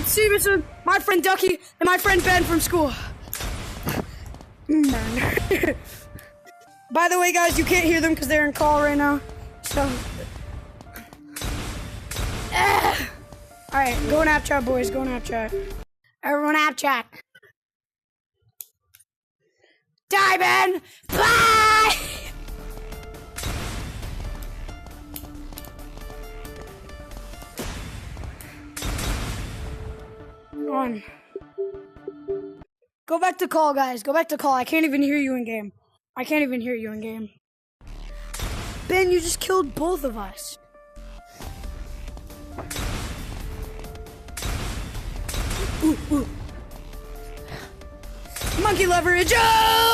See you soon. My friend Ducky and my friend Ben from school. By the way, guys, you can't hear them because they're in call right now. So, all right, go nap chat, boys. Go nap chat. Everyone nap chat. Die, Ben. Bye. On. Go back to call, guys. Go back to call. I can't even hear you in game. I can't even hear you in game. Ben, you just killed both of us. Ooh, ooh. Monkey leverage. Oh!